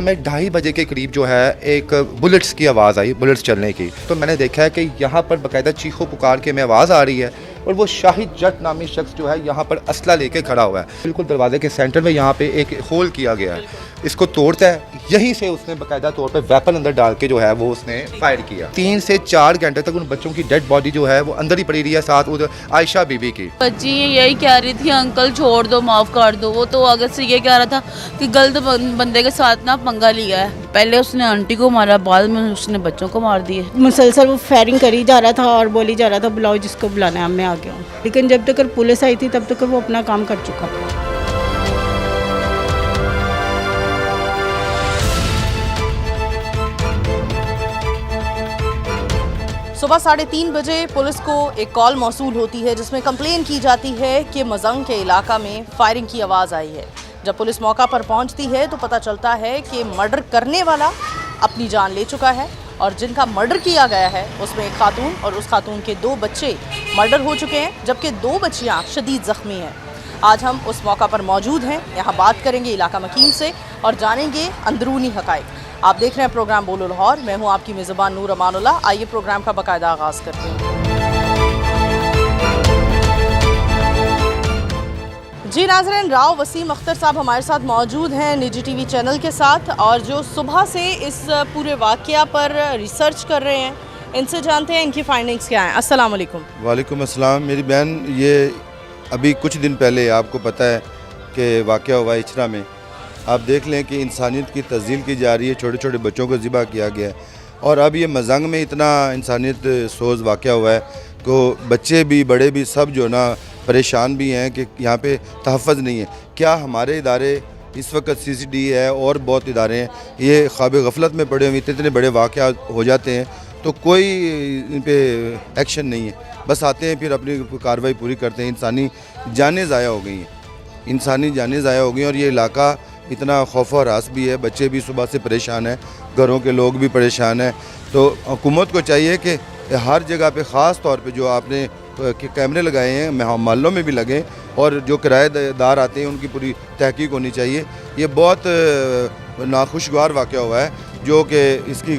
हमें 2:30 बजे के करीब जो है एक बुलेट्स की आवाज़ आई, बुलेट्स चलने की। तो मैंने देखा है कि यहाँ पर बाकायदा चीखों पुकार के में आवाज़ आ रही है और वो शाहिद जट नामी शख्स जो है यहाँ पर असला लेके खड़ा हुआ है। बिल्कुल दरवाजे के सेंटर में यहाँ पे एक होल किया गया है, इसको तोड़ता है, यहीं से उसने बाकायदा तौर पे वेपन अंदर डाल के जो है वो उसने फायर किया। 3 से 4 घंटे तक उन बच्चों की डेड बॉडी जो है वो अंदर ही पड़ी रही है, साथ उधर आयशा बीबी की। बच्ची यही कह रही थी अंकल छोड़ दो, माफ़ कर दो। वो तो आगे से ये कह रहा था कि गलत बंदे के साथ ना पंगा लिया है। पहले उसने आंटी को मारा, बाद में उसने बच्चों को मार दिए। मुसलसल वो फायरिंग करी जा रहा था और बोली जा रहा था बुलाओ जिसको बुलाना है, मैं आ गया हूँ। लेकिन जब तक पुलिस आई थी तब तक वो अपना काम कर चुका था। सुबह 3:30 बजे पुलिस को एक कॉल मौसूल होती है जिसमें कंप्लेन की जाती है कि मजंग के इलाका में फायरिंग की आवाज़ आई है। जब पुलिस मौका पर पहुंचती है तो पता चलता है कि मर्डर करने वाला अपनी जान ले चुका है और जिनका मर्डर किया गया है उसमें एक खातून और उस खातून के 2 बच्चे मर्डर हो चुके हैं, जबकि 2 बच्चियाँ शदीद ज़ख्मी हैं। आज हम उस मौका पर मौजूद हैं, यहाँ बात करेंगे इलाका मकीन से और जानेंगे अंदरूनी हक़ाइक़। आप देख रहे हैं प्रोग्राम बोलो लाहौर, मैं हूं आपकी मेज़बान नूर अमानुल्लाह। आइए प्रोग्राम का बाकायदा आगाज़ करते हैं। जी नाज़रीन, राव वसीम अख्तर साहब हमारे साथ मौजूद हैं निजी टीवी चैनल के साथ, और जो सुबह से इस पूरे वाक़या पर रिसर्च कर रहे हैं, इनसे जानते हैं इनकी फाइंडिंग्स क्या हैं। अस्सलाम वालेकुम। वालेकुम अस्सलाम। मेरी बहन, ये अभी कुछ दिन पहले आपको पता है कि वाक़या हुआ इचरा में। आप देख लें कि इंसानियत की तज़ील की जा रही है, छोटे छोटे बच्चों को ज़िबा किया गया है, और अब ये मजंग में इतना इंसानियत सोज़ वाक़या हुआ है कि बच्चे भी बड़े भी सब जो ना परेशान भी हैं कि यहाँ पे तहफ़्फ़ुज़ नहीं है। क्या हमारे इदारे इस वक्त CCD है और बहुत इदारे हैं, ये ख्वाब गफलत में पड़े हुए, इतने बड़े वाक़या हो जाते हैं तो कोई इन पर एक्शन नहीं है, बस आते हैं फिर अपनी कार्रवाई पूरी करते हैं। इंसानी जानें ज़ाया हो गई हैं, इंसानी जानें ज़ाया हो गई, और ये इलाका इतना खौफ और हरास भी है, बच्चे भी सुबह से परेशान हैं, घरों के लोग भी परेशान हैं। तो हुकूमत को चाहिए कि हर जगह पे ख़ास तौर पे जो आपने कैमरे लगाए हैं मोहल्लों में भी लगें, और जो किराएदार आते हैं उनकी पूरी तहकीक होनी चाहिए। ये बहुत नाखुशगवार वाक़या हुआ है जो कि इसकी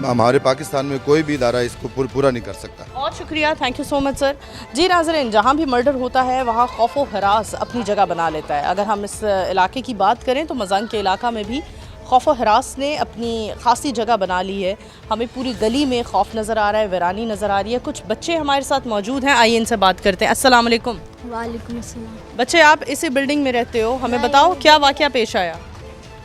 हमारे पाकिस्तान में कोई भी इदारा इसको पूरा नहीं कर सकता। बहुत शुक्रिया, thank you so much sir. जी नाज़रीन, जहाँ भी मर्डर होता है वहाँ खौफ व हरास अपनी जगह बना लेता है। अगर हम इस इलाके की बात करें तो मजंग के इलाका में भी खौफ व हरास ने अपनी ख़ासी जगह बना ली है। हमें पूरी गली में खौफ नज़र आ रहा है, वीरानी नज़र आ रही है। कुछ बच्चे हमारे साथ मौजूद हैं, आइए इनसे बात करते हैं। अस्सलाम वालेकुम। वालेकुम अस्सलाम। बच्चे, आप इसी बिल्डिंग में रहते हो, हमें बताओ क्या वाक़या पेश आया?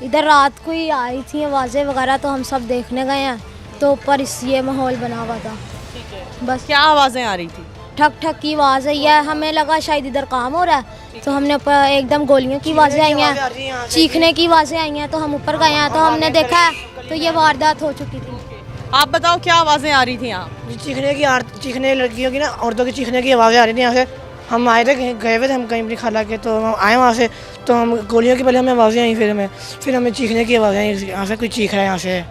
इधर रात को ही आई थी आवाज़ें वगैरह, तो हम सब देखने गए हैं तो ऊपर ये माहौल बना हुआ था। ठीक है, बस क्या आवाज़ें आ रही थी? ठक ठक की आवाज़ आई है, हमें लगा शायद इधर काम हो रहा है, तो हमने ऊपर एकदम गोलियों की आवाज़ें आई हैं, चीखने की आवाज़ें आई हैं, तो हम ऊपर गए हैं तो हमने देखा है तो ये वारदात हो चुकी थी। आप बताओ क्या आवाज़ें आ रही थी यहाँ? चीखने लड़कियों की ना, औरतों की चीखने की आवाज़ें आ रही थी यहाँ से। हम आए थे, गए हुए थे हम कहीं अपनी खाला के, तो हम आए वहाँ से, तो हम गोलियों की पहले हमें आवाज़ें आई, फिर हमें चीखने की आवाज़ें आई, यहाँ से कोई चीख रहा है यहाँ से।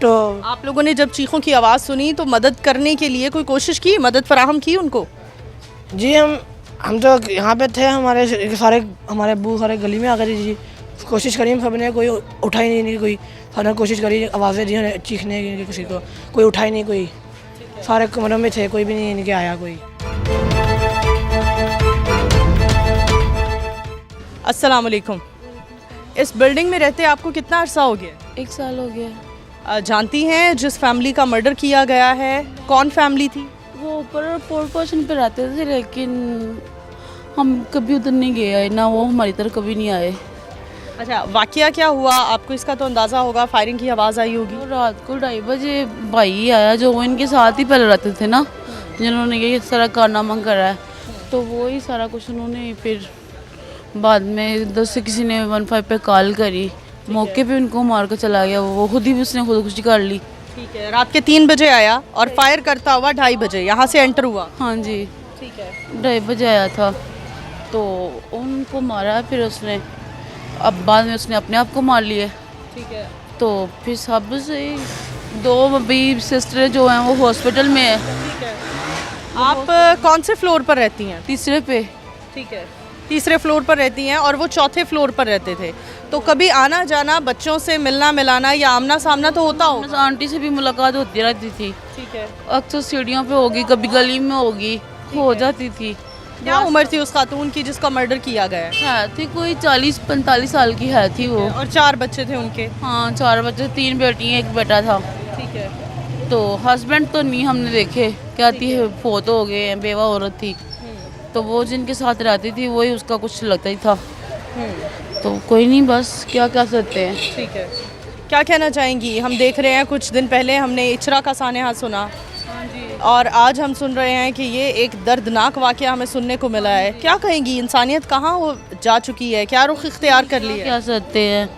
तो आप लोगों ने जब चीखों की आवाज़ सुनी तो मदद करने के लिए कोई कोशिश की, मदद फराहम की उनको? जी हम तो यहाँ पे थे, हमारे अब्बू सारे गली में आ गए जी, कोशिश करी, हम सब ने कोई उठाई नहीं, कोई सारे कोशिश करी, आवाज़ें दी चीखने की, किसी को कोई उठाई नहीं, कोई सारे कमरों में थे, कोई भी नहीं इनके आया कोई। अस्सलाम वालेकुम। इस बिल्डिंग में रहते आपको कितना अरसा हो गया? 1 साल हो गया। जानती हैं जिस फैमिली का मर्डर किया गया है, कौन फैमिली थी? वो ऊपर 4th पोर्शन पे रहते थे, लेकिन हम कभी उधर नहीं गए, ना वो हमारी तरफ कभी नहीं आए। अच्छा, वाकया क्या हुआ आपको इसका तो अंदाज़ा होगा, फायरिंग की आवाज़ आई होगी। तो रात को 2:30 बजे भाई आया जो इनके साथ ही पहले रहते थे ना, जिन्होंने ये सारा कारनामा करा है, तो वो ही सारा कुछ उन्होंने फिर बाद में इधर से किसी ने 15 पे कॉल करी, मौके पे उनको मार कर चला गया, वो खुद ही उसने खुदकुशी कर ली। ठीक है, रात के 3 बजे आया और फायर करता हुआ 2:30 बजे यहाँ से एंटर हुआ। हाँ जी, ठीक है, 2:30 बजे आया था, तो उनको मारा, फिर उसने अब बाद में उसने अपने आप को मार लिए। ठीक है, तो फिर सब से 2 अभी सिस्टर जो हैं वो हॉस्पिटल में है। ठीक है। आप कौन से फ्लोर पर रहती हैं? 3रे पे। ठीक है, तीसरे फ्लोर पर रहती हैं और वो चौथे फ्लोर पर रहते थे, तो कभी आना जाना बच्चों से मिलना मिलाना या आमना सामना तो होता हो? आंटी से भी मुलाकात होती रहती थी, ठीक है। अक्सर सीढ़ियों पे होगी, कभी गली में होगी, हो जाती थी। क्या उम्र थी उस खातून की जिसका मर्डर किया गया है? थी कोई 40-45 साल की है थी वो। और 4 बच्चे थे उनके? हाँ 4 बच्चे, 3 बेटी एक बेटा था। ठीक है। तो हस्बैंड तो नहीं हमने देखे, क्या थी फोत हो गए हैं, बेवा औरत थी, तो वो जिनके साथ रहती थी वही उसका कुछ लगता ही था। तो कोई नहीं, बस क्या कह सकते हैं। ठीक है, क्या कहना चाहेंगी? हम देख रहे हैं कुछ दिन पहले हमने इचरा का सानेहा सुना और आज हम सुन रहे हैं कि ये एक दर्दनाक वाक़या हमें सुनने को मिला है। क्या कहेंगी, इंसानियत कहाँ वो जा चुकी है, क्या रुख इख्तियार कर लिया है? क्या सकते हैं,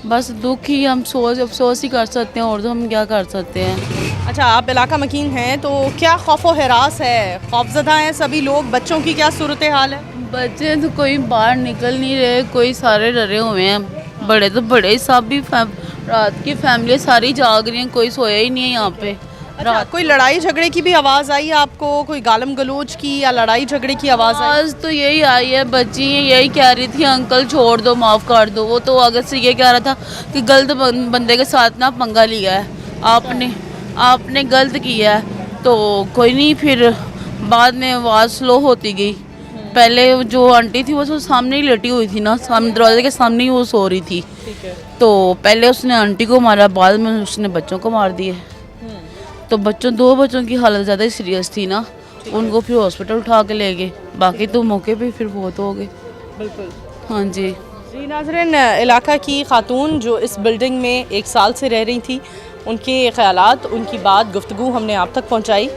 बस दुख ही, हम अफसोस ही कर सकते हैं और तो हम क्या कर सकते हैं। अच्छा, आप इलाका मकीन हैं तो क्या खौफ व हरास है, खौफजदा हैं सभी लोग? बच्चों की क्या सूरत हाल है? बच्चे तो कोई बाहर निकल नहीं रहे, कोई सारे डरे हुए हैं, बड़े तो बड़े, सब भी रात की फैमिली सारी जाग रही हैं, कोई सोया ही नहीं है यहाँ पे। अच्छा, कोई लड़ाई झगड़े की भी आवाज़ आई आपको? कोई गालम गलोच की या लड़ाई झगड़े की आवाज़ आई? आज तो यही आई है, बच्ची यही कह रही थी अंकल छोड़ दो, माफ़ कर दो। वो तो आगे से ये कह रहा था कि गलत बंदे के साथ ना पंगा लिया है आपने गलत किया है। तो कोई नहीं, फिर बाद में आवाज़ स्लो होती गई। पहले जो आंटी थी वो तो सामने ही लेटी हुई थी ना, सामने दरवाजे के सामने ही वो सो रही थी। तो पहले उसने आंटी को मारा, बाद में उसने बच्चों को मार दिए। तो दो बच्चों की हालत ज़्यादा सीरियस थी ना, उनको फिर हॉस्पिटल उठा के ले गए, बाकी तो मौके पे फिर बहुत हो गए। बिल्कुल। हाँ जी। जी नाज़रीन, इलाका की खातून जो इस बिल्डिंग में 1 साल से रह रही थी, उनके ख़यालात, उनकी बात, गुफ्तगू हमने आप तक पहुंचाई,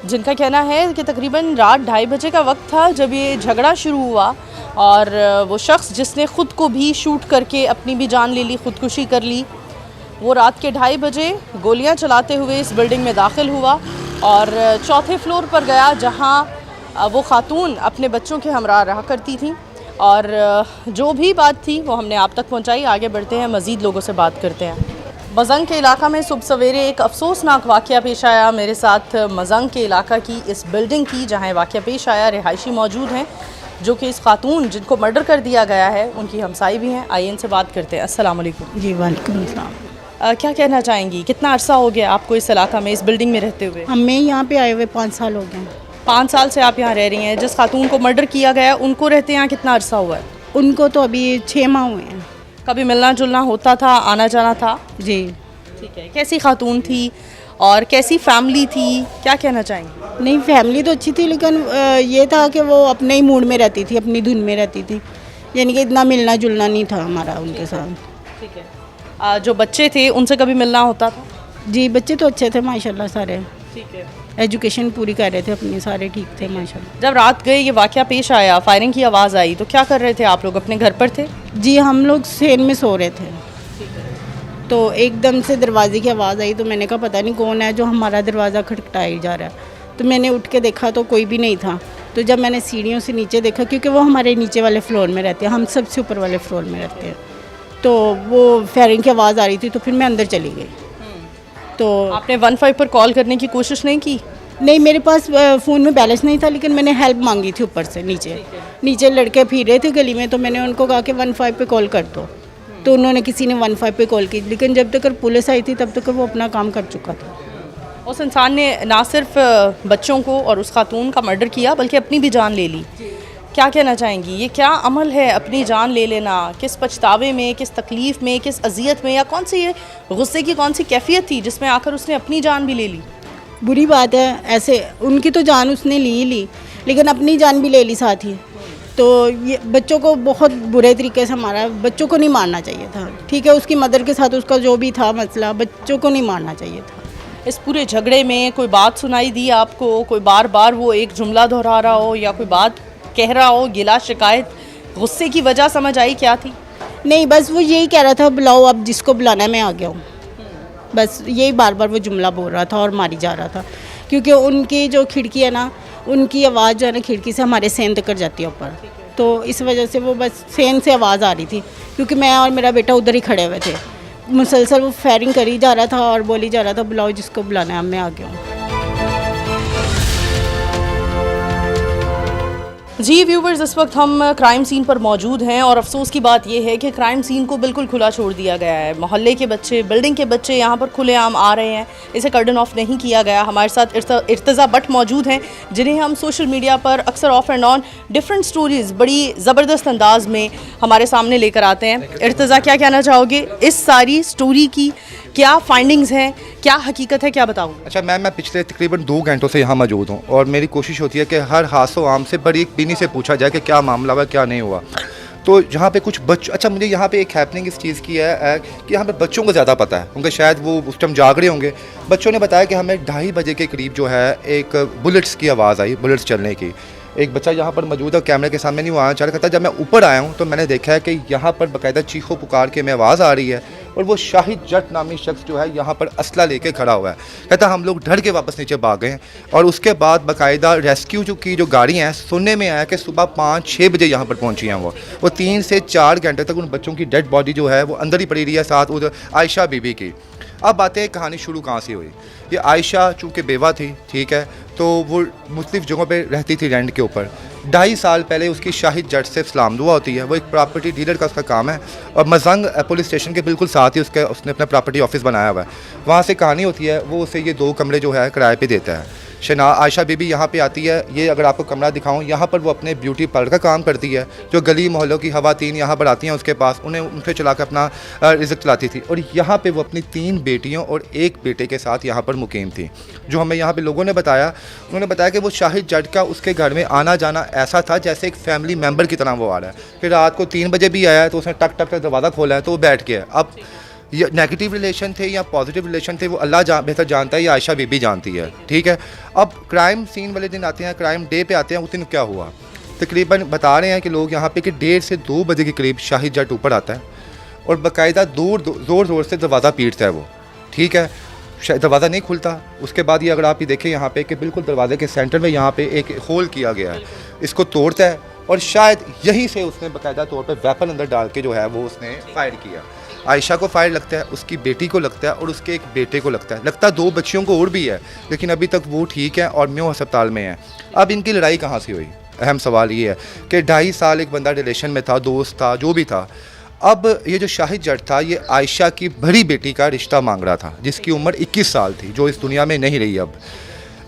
जिनका कहना है कि तकरीबन रात 2:30 बजे का वक्त था जब ये झगड़ा शुरू हुआ और वो शख्स जिसने ख़ुद को भी शूट करके अपनी भी जान ले ली, ख़ुदकुशी कर ली, वो रात के 2:30 बजे गोलियां चलाते हुए इस बिल्डिंग में दाखिल हुआ और चौथे फ्लोर पर गया जहां वो खातून अपने बच्चों के हमरा रहा करती थी। और जो भी बात थी वो हमने आप तक पहुंचाई। आगे बढ़ते हैं, मज़ीद लोगों से बात करते हैं। मज़ंग के इलाका में सुबह सवेरे एक अफसोसनाक वाक़या पेश आया मेरे साथ। मज़ंग के इलाका की इस बिल्डिंग की जहाँ वाक़या पेश आया, रिहायशी मौजूद हैं जो कि इस खातून जिनको मर्डर कर दिया गया है उनकी हमसाई भी हैं। आइए इनसे बात करते हैं। अस्सलाम वालेकुम। जी वालेकुम अस्सलाम। क्या कहना चाहेंगी, कितना अरसा हो गया आपको इस इलाका में, इस बिल्डिंग में रहते हुए? हमें यहाँ पे आए हुए 5 साल हो गए। 5 साल से आप यहाँ रह रही हैं। जिस खातून को मर्डर किया गया उनको रहते यहाँ कितना अरसा हुआ है? उनको तो अभी 6 माह हुए हैं। कभी मिलना जुलना होता था, आना जाना था? जी। ठीक है। कैसी खातून थी और कैसी फैमिली थी, क्या कहना चाहेंगी? नहीं, फैमिली तो अच्छी थी, लेकिन ये था कि वो अपने ही मूड में रहती थी, अपनी धुन में रहती थी, यानी कि इतना मिलना जुलना नहीं था हमारा उनके साथ। ठीक है। जो बच्चे थे उनसे कभी मिलना होता था? जी, बच्चे तो अच्छे थे माशाल्लाह सारे। ठीक है। एजुकेशन पूरी कर रहे थे अपनी, सारे ठीक थे माशाल्लाह। जब रात गए ये वाक़या पेश आया, फायरिंग की आवाज़ आई, तो क्या कर रहे थे आप लोग? अपने घर पर थे? जी, हम लोग सेन में सो रहे थे, तो एकदम से दरवाजे की आवाज़ आई, तो मैंने कहा पता नहीं कौन है जो हमारा दरवाज़ा खटखटाई जा रहा है। तो मैंने उठ के देखा तो कोई भी नहीं था। तो जब मैंने सीढ़ियों से नीचे देखा, क्योंकि वो हमारे नीचे वाले फ्लोर में रहते हैं, हम सबसे ऊपर वाले फ्लोर में रहते हैं, तो वो फायरिंग की आवाज़ आ रही थी, तो फिर मैं अंदर चली गई। तो आपने 15 पर कॉल करने की कोशिश नहीं की? नहीं, मेरे पास फ़ोन में बैलेंस नहीं था, लेकिन मैंने हेल्प मांगी थी ऊपर से नीचे लड़के फिर रहे थे गली में, तो मैंने उनको कहा कि 15 पे कॉल कर दो। तो उन्होंने किसी ने 15 पे कॉल की, लेकिन जब तक पुलिस आई थी तब तक वो अपना काम कर चुका था। उस इंसान ने ना सिर्फ बच्चों को और उस खातून का मर्डर किया बल्कि अपनी भी जान ले ली। क्या कहना चाहेंगी, ये क्या अमल है, अपनी जान ले लेना? किस पछतावे में, किस तकलीफ़ में, किस अजियत में, या कौन सी ये गुस्से की कौन सी कैफियत थी जिसमें आकर उसने अपनी जान भी ले ली? बुरी बात है, ऐसे उनकी तो जान उसने ली ही ली, लेकिन अपनी जान भी ले ली साथ ही। तो ये बच्चों को बहुत बुरे तरीके से मारा। बच्चों को नहीं मारना चाहिए था, ठीक है, उसकी मदर के साथ उसका जो भी था मसला, बच्चों को नहीं मारना चाहिए था। इस पूरे झगड़े में कोई बात सुनाई दी आपको? कोई बार बार वो एक जुमला दोहरा रहा हो या कोई बात कह रहा हो, गिला शिकायत, गुस्से की वजह समझ आई क्या थी? नहीं, बस वो यही कह रहा था बुलाओ, अब जिसको बुलाना है मैं आ गया हूँ, बस यही बार बार वो जुमला बोल रहा था और मारी जा रहा था। क्योंकि उनकी जो खिड़की है ना, उनकी आवाज़ जो है ना खिड़की से हमारे सेन तक जाती है ऊपर, तो इस वजह से वो बस सेन से आवाज़ आ रही थी, क्योंकि मैं और मेरा बेटा उधर ही खड़े हुए थे। मुसलसल वो फायरिंग करी जा रहा था और बोली जा रहा था बुलाओ जिसको बुलाना है, अब मैं आ गया हूँ। जी व्यूवर्स, इस वक्त हम क्राइम सीन पर मौजूद हैं और अफसोस की बात यह है कि क्राइम सीन को बिल्कुल खुला छोड़ दिया गया है। मोहल्ले के बच्चे, बिल्डिंग के बच्चे यहाँ पर खुलेआम आ रहे हैं, इसे कर्डन ऑफ नहीं किया गया। हमारे साथ इर्तज़ा भट्ट मौजूद हैं, जिन्हें हम सोशल मीडिया पर अक्सर of and on different stories बड़ी ज़बरदस्त अंदाज में हमारे सामने लेकर आते हैं। इर्तज़ा, क्या कहना चाहोगे इस सारी स्टोरी की? क्या फाइंडिंग्स हैं, क्या हकीकत है, क्या बताओगे? अच्छा मैम, मैं पिछले तकरीबन 2 घंटों से यहाँ मौजूद हूँ और मेरी कोशिश होती है कि हर हासो आम से बड़ी एक बीनी से पूछा जाए कि क्या मामला हुआ, क्या नहीं हुआ। तो यहाँ पे कुछ बच्चों, अच्छा मुझे यहाँ पे एक हैपनिंग इस चीज़ की है कि यहाँ पे बच्चों को ज़्यादा पता है, क्योंकि शायद वो उस टाइम जाग रहे होंगे। बच्चों ने बताया कि हमें 2:30 बजे के करीब जो है एक बुलेट्स की आवाज़ आई, बुलेट्स चलने की। एक बच्चा यहाँ पर मौजूद है, कैमरे के सामने नहीं, वो आना चाह रहा था। जब मैं ऊपर आया हूँ तो मैंने देखा है कि यहाँ पर बाकायदा चीखो पुकार के में आवाज़ आ रही है और वो शाहिद जट नामी शख्स जो है यहाँ पर असला लेके खड़ा हुआ है। कहता हम लोग डर के वापस नीचे भाग गए और उसके बाद बाकायदा रेस्क्यू की जो गाड़ी हैं, सुनने में आया कि सुबह 5-6 बजे यहाँ पर पहुँची हैं। वो 3 से 4 घंटे तक उन बच्चों की डेड बॉडी जो है वो अंदर ही पड़ी रही है, साथ उधर आयशा बीबी की। अब बातें हैं, कहानी शुरू कहाँ से हुई। ये आयशा चूँकि बेवा थी, ठीक है, तो वो मुख्तलिफ जगहों पे रहती थी रेंट के ऊपर। 2.5 साल पहले उसकी शाहिद जट से सलाम दुआ होती है। वो एक प्रॉपर्टी डीलर का उसका काम है और मजंग पुलिस स्टेशन के बिल्कुल साथ ही उसने अपना प्रॉपर्टी ऑफिस बनाया हुआ है। वहाँ से कहानी होती है, वो उसे ये 2 कमरे जो है किराए पे देता है। आयशा बीबी यहाँ पे आती है। ये अगर आपको कमरा दिखाऊं, यहाँ पर वो अपने ब्यूटी पार्लर का काम करती है। जो गली मोहल्लों की खवातीन यहाँ पर आती हैं उसके पास, उन्हें उनसे चला कर अपना रिज़्क़ चलाती थी। और यहाँ पे वो अपनी 3 बेटियों और 1 बेटे के साथ यहाँ पर मुकीम थी। जो हमें यहाँ पे लोगों ने बताया, उन्होंने बताया कि वो शाहिद जट का उसके घर में आना जाना ऐसा था जैसे एक फैमिली मेम्बर की तरह वो आ रहा है। फिर रात को 3 बजे भी आया है तो उसने टक टक दरवाज़ा खोला है तो वो बैठ गया। अब ये नेगेटिव रिलेशन थे या पॉजिटिव रिलेशन थे, वो अल्लाह बेहतर जानता है या आयशा बीबी जानती है, ठीक है। अब क्राइम सीन वाले दिन आते हैं, क्राइम डे पे आते हैं। उस दिन क्या हुआ, तकरीबन बता रहे हैं कि लोग यहाँ पे कि 1:30 से 2 बजे के करीब शाहिद जट ऊपर आता है और बाकायदा ज़ोर ज़ोर से दरवाज़ा पीटता है वो, ठीक है। दरवाज़ा नहीं खुलता। उसके बाद ये अगर आप ये देखें यहाँ पे कि बिल्कुल दरवाजे के सेंटर में यहाँ पे एक होल किया गया है, इसको तोड़ता है और शायद यहीं से उसने बाकायदा तौर पर वेपन अंदर डाल के जो है वो उसने फायर किया। आयशा को फायर लगता है, उसकी बेटी को लगता है और उसके एक बेटे को लगता है। लगता 2 बच्चियों को और भी है, लेकिन अभी तक वो ठीक है और म्यों अस्पताल में है। अब इनकी लड़ाई कहाँ से हुई, अहम सवाल ये है कि 2.5 साल एक बंदा रिलेशन में था, दोस्त था, जो भी था। अब ये जो शाहिद जट था, ये आयशा की बड़ी बेटी का रिश्ता मांग रहा था, जिसकी उम्र 21 साल थी, जो इस दुनिया में नहीं रही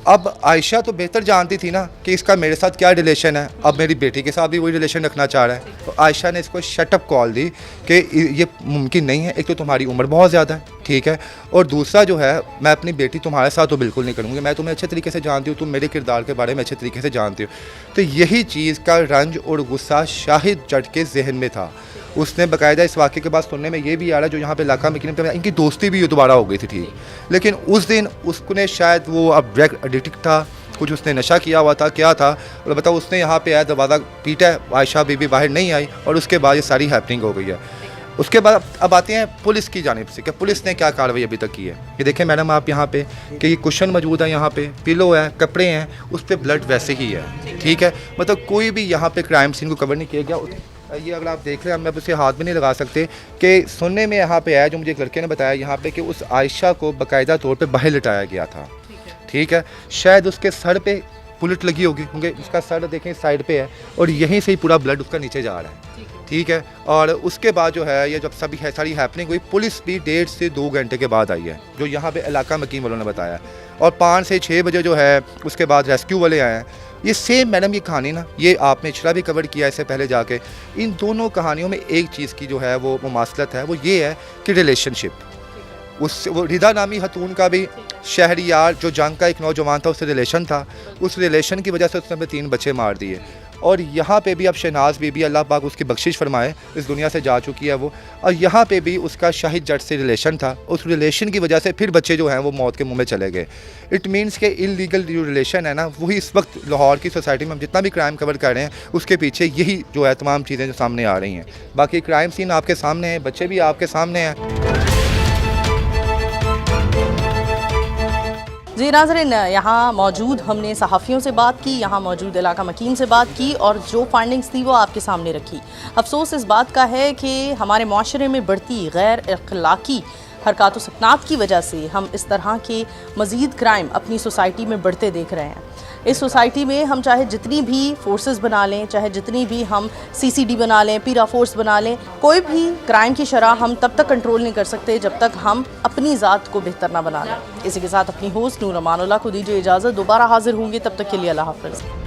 अब आयशा तो बेहतर जानती थी ना कि इसका मेरे साथ क्या रिलेशन है। अब मेरी बेटी के साथ भी वही रिलेशन रखना चाह रहा है। तो आयशा ने इसको शटअप कॉल दी कि ये मुमकिन नहीं है। एक तो तुम्हारी उम्र बहुत ज़्यादा है, ठीक है, और दूसरा जो है मैं अपनी बेटी तुम्हारे साथ तो बिल्कुल नहीं करूँगी। मैं तुम्हें अच्छे तरीके से जानती हूँ, तुम मेरे किरदार के बारे में अच्छे तरीके से जानती हो। तो यही चीज़ का रंज और गुस्सा शाहिद जट के जहन में था। उसने बाकायदा इस वाक़े के बाद सुनने में ये भी आ रहा है, जो यहाँ पे इलाका में इनकी दोस्ती भी दोबारा हो गई थी, ठीक। लेकिन उस दिन उसने शायद वो अब ड्रग एडिक्ट था, कुछ उसने नशा किया हुआ था, क्या था, और बताओ उसने यहाँ पे आया, दरवाज़ा पीटा, आयशा बीबी बाहर नहीं आई और उसके बाद ये सारी हैपनिंग हो गई है। उसके बाद अब आते हैं पुलिस की जानिब से कि पुलिस ने क्या कार्रवाई अभी तक की है। ये देखें मैडम आप यहाँ पे कि ये कुशन मौजूद है, यहाँ पे पिलो है, कपड़े हैं, उस पर ब्लड वैसे ही है, ठीक है। मतलब कोई भी यहाँ पे क्राइम सीन को कवर नहीं किया गया। ये अगर आप देख रहे हैं, मैं उसे हाथ भी नहीं लगा सकते कि सुनने में यहाँ पे आया, जो मुझे एक लड़के ने बताया यहाँ पे कि उस आयशा को बाकायदा तौर पे बाहर लिटाया गया था, ठीक है। शायद उसके सर पे बुलेट लगी होगी, क्योंकि उसका सर देखें साइड पे है और यहीं से ही पूरा ब्लड उसका नीचे जा रहा है, ठीक है। और उसके बाद जो है ये जब सभी सारी हैपनिंग हुई, पुलिस भी 1.5 से 2 घंटे के बाद आई है, जो यहाँ पे इलाका मकीम वालों ने बताया। और 5 से 6 बजे जो है उसके बाद रेस्क्यू वाले आए हैं। ये सेम मैडम ये कहानी ना, ये आपने इचरा भी कवर किया इससे पहले जाके। इन दोनों कहानियों में एक चीज़ की जो है वो मुमासलत है, वो ये है कि रिलेशनशिप। उससे वो रिदा नामी खतून का भी शहरियार जो जंग का एक नौजवान था, उससे रिलेशन था। उस रिलेशन की वजह से उसने अपने 3 बच्चे मार दिए। और यहाँ पे भी अब शहनाज बीबी, अल्लाह पाक उसकी बख्शिश फरमाए, इस दुनिया से जा चुकी है वो। और यहाँ पे भी उसका शाहिद जट से रिलेशन था, उस रिलेशन की वजह से फिर बच्चे जो हैं वो मौत के मुंह में चले गए। इट मीन्स के इलीगल जो रिलेशन है ना, वही इस वक्त लाहौर की सोसाइटी में हम जितना भी क्राइम कवर कर रहे हैं, उसके पीछे यही जो है तमाम चीज़ें जो सामने आ रही हैं। बाकी क्राइम सीन आपके सामने है, बच्चे भी आपके सामने हैं। जी नाज़रीन, यहाँ मौजूद हमने सहाफ़ियों से बात की, यहाँ मौजूद इलाका मकीन से बात की और जो फाइंडिंग्स थी वो आपके सामने रखी। अफसोस इस बात का है कि हमारे माशरे में बढ़ती गैर अखलाकी हरकत व सकनात की वजह से हम इस तरह के मज़ीद क्राइम अपनी सोसाइटी में बढ़ते देख रहे हैं। इस सोसाइटी में हम चाहे जितनी भी फोर्सेस बना लें, चाहे जितनी भी हम CCD बना लें, पीरा फोर्स बना लें, कोई भी क्राइम की शरह हम तब तक कंट्रोल नहीं कर सकते जब तक हम अपनी ज़ात को बेहतर ना बना लें। इसी के साथ अपनी होस्ट नूर अमानुल्लाह को दीजिए इजाज़त। दोबारा हाजिर होंगे, तब तक के लिए अल्लाह हाफ़िज़।